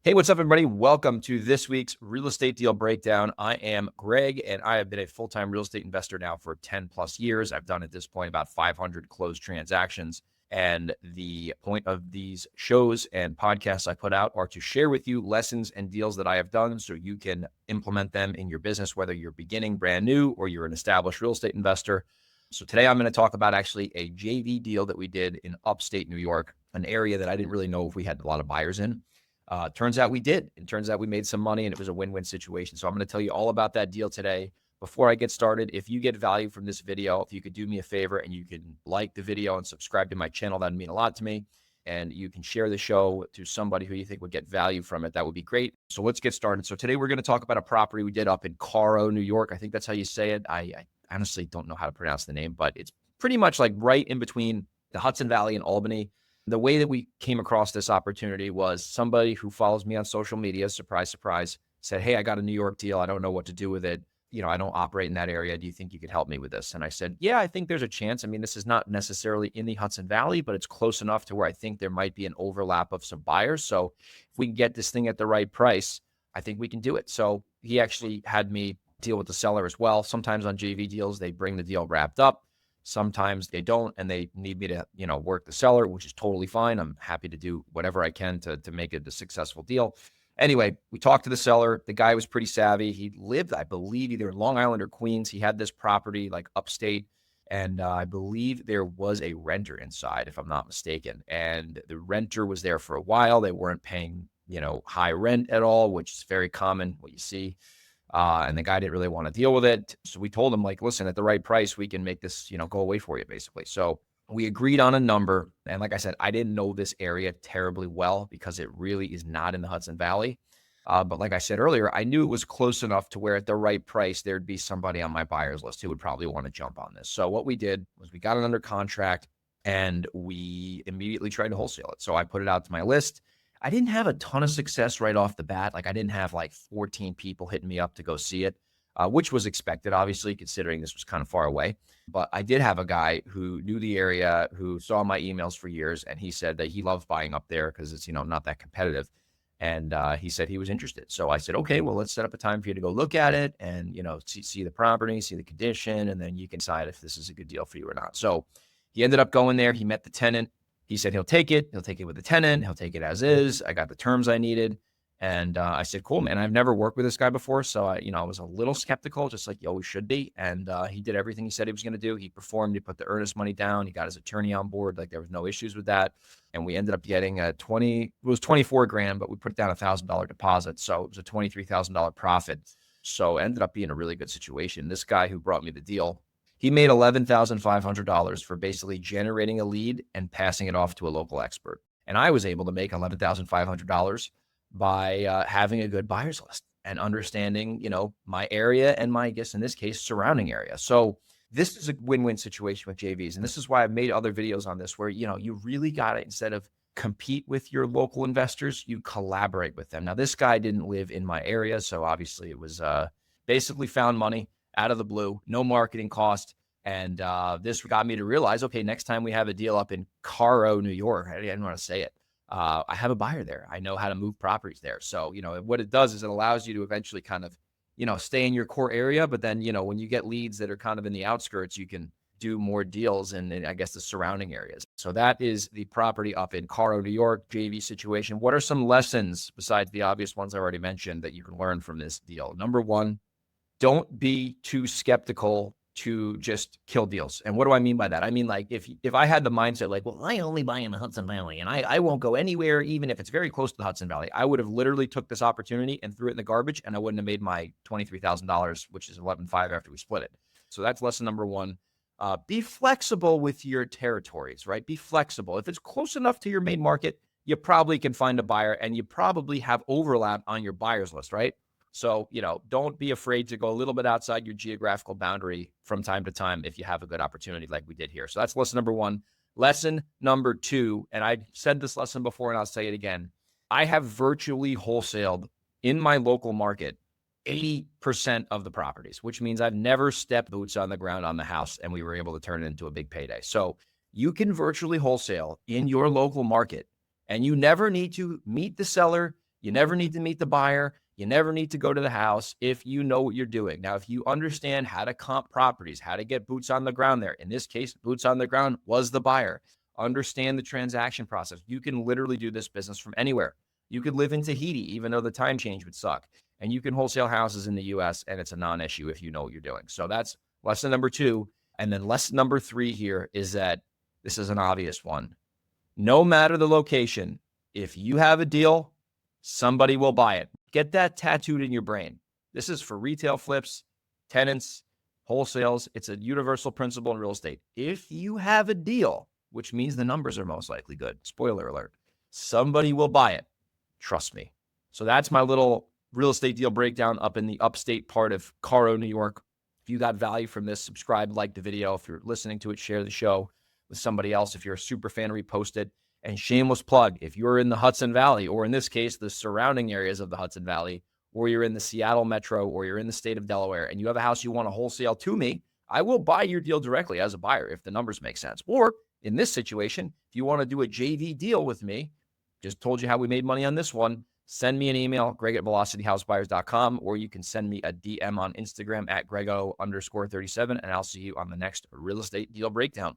Hey, what's up, everybody? Welcome to this week's real estate deal breakdown. I am Greg, and I have been a full-time real estate investor now for 10 plus years. I've done at this point about 500 closed transactions. And the point of these shows and podcasts I put out are to share with you lessons and deals that I have done so you can implement them in your business, whether you're beginning brand new or you're an established real estate investor. So today I'm going to talk about actually a JV deal that we did in upstate New York, an area that I didn't really know if we had a lot of buyers in. Turns out we did. It turns out we made some money and it was a win-win situation. So I'm going to tell you all about that deal today. Before I get started, if you get value from this video, if you could do me a favor and you can like the video and subscribe to my channel, that'd mean a lot to me. And you can share the show to somebody who you think would get value from it. That would be great. So let's get started. So today we're going to talk about a property we did up in Caro, New York. I think that's how you say it. I honestly don't know how to pronounce the name, but it's pretty much like right in between the Hudson Valley and Albany. The way that we came across this opportunity was somebody who follows me on social media, surprise, surprise, said, "Hey, I got a New York deal. I don't know what to do with it. I don't operate in that area. Do you think you could help me with this?" And I said, "Yeah, I think there's a chance. I mean, this is not necessarily in the Hudson Valley, but it's close enough to where I think there might be an overlap of some buyers. So if we can get this thing at the right price, I think we can do it." So he actually had me deal with the seller as well. Sometimes on JV deals, they bring the deal wrapped up. Sometimes they don't, and they need me to, work the seller, which is totally fine. I'm happy to do whatever I can to make it a successful deal. Anyway, we talked to the seller. The guy was pretty savvy. He lived, I believe, either in Long Island or Queens. He had this property like upstate, and I believe there was a renter inside, if I'm not mistaken. And the renter was there for a while. They weren't paying, high rent at all, which is very common, what you see. And the guy didn't really want to deal with it. So we told him, like, listen, at the right price, we can make this, go away for you, basically. So we agreed on a number. And like I said, I didn't know this area terribly well because it really is not in the Hudson Valley. But like I said earlier, I knew it was close enough to where at the right price, there'd be somebody on my buyer's list who would probably want to jump on this. So what we did was we got it under contract and we immediately tried to wholesale it. So I put it out to my list. I didn't have a ton of success right off the bat. Like I didn't have like 14 people hitting me up to go see it, which was expected, obviously, considering this was kind of far away. But I did have a guy who knew the area, who saw my emails for years, and he said that he loves buying up there because it's, not that competitive. And he said he was interested. So I said, okay, well, let's set up a time for you to go look at it and, see the property, see the condition, and then you can decide if this is a good deal for you or not. So he ended up going there. He met the tenant. He said he'll take it. He'll take it with the tenant. He'll take it as is. I got the terms I needed. And I said, cool, man. I've never worked with this guy before. So I was a little skeptical, just like you always should be. And he did everything he said he was going to do. He performed. He put the earnest money down. He got his attorney on board. Like there was no issues with that. And we ended up getting it was 24 grand, but we put down $1,000 deposit. So it was a $23,000 profit. So it ended up being a really good situation. This guy who brought me the deal, he made $11,500 for basically generating a lead and passing it off to a local expert. And I was able to make $11,500 by having a good buyer's list and understanding, my area and my, I guess in this case, surrounding area. So this is a win-win situation with JVs. And this is why I've made other videos on this where, you really got to, instead of compete with your local investors, you collaborate with them. Now, this guy didn't live in my area. So obviously it was basically found money out of the blue, no marketing cost. And this got me to realize, okay, next time we have a deal up in Caro, New York, I didn't want to say it. I have a buyer there. I know how to move properties there. So, what it does is it allows you to eventually kind of, stay in your core area. But then, when you get leads that are kind of in the outskirts, you can do more deals in I guess, the surrounding areas. So that is the property up in Caro, New York, JV situation. What are some lessons besides the obvious ones I already mentioned that you can learn from this deal? Number one, don't be too skeptical to just kill deals. And what do I mean by that? I mean, like if I had the mindset like, well, I only buy in the Hudson Valley and I won't go anywhere, even if it's very close to the Hudson Valley, I would have literally took this opportunity and threw it in the garbage and I wouldn't have made my $23,000, which is $11,500 after we split it. So that's lesson number one. Be flexible with your territories, right? Be flexible. If it's close enough to your main market, you probably can find a buyer and you probably have overlap on your buyer's list, right? So, don't be afraid to go a little bit outside your geographical boundary from time to time if you have a good opportunity like we did here. So that's lesson number one. Lesson number two, and I said this lesson before and I'll say it again. I have virtually wholesaled in my local market 80% of the properties, which means I've never stepped boots on the ground on the house and we were able to turn it into a big payday. So you can virtually wholesale in your local market and you never need to meet the seller. You never need to meet the buyer. You never need to go to the house if you know what you're doing. Now, if you understand how to comp properties, how to get boots on the ground there, in this case, boots on the ground was the buyer. Understand the transaction process. You can literally do this business from anywhere. You could live in Tahiti, even though the time change would suck. And you can wholesale houses in the US, and it's a non-issue if you know what you're doing. So that's lesson number 2. And then lesson number 3 here is that this is an obvious one. No matter the location, if you have a deal, somebody will buy it. Get that tattooed in your brain. This is for retail flips, tenants, wholesales. It's a universal principle in real estate. If you have a deal, which means the numbers are most likely good, spoiler alert, somebody will buy it. Trust me. So that's my little real estate deal breakdown up in the upstate part of Caro, New York. If you got value from this, subscribe, like the video. If you're listening to it, share the show with somebody else. If you're a super fan, repost it. And shameless plug, if you're in the Hudson Valley, or in this case, the surrounding areas of the Hudson Valley, or you're in the Seattle metro, or you're in the state of Delaware, and you have a house you want to wholesale to me, I will buy your deal directly as a buyer if the numbers make sense. Or in this situation, if you want to do a JV deal with me, just told you how we made money on this one, send me an email, greg@velocityhousebuyers.com, or you can send me a DM on Instagram at grego_37, and I'll see you on the next real estate deal breakdown.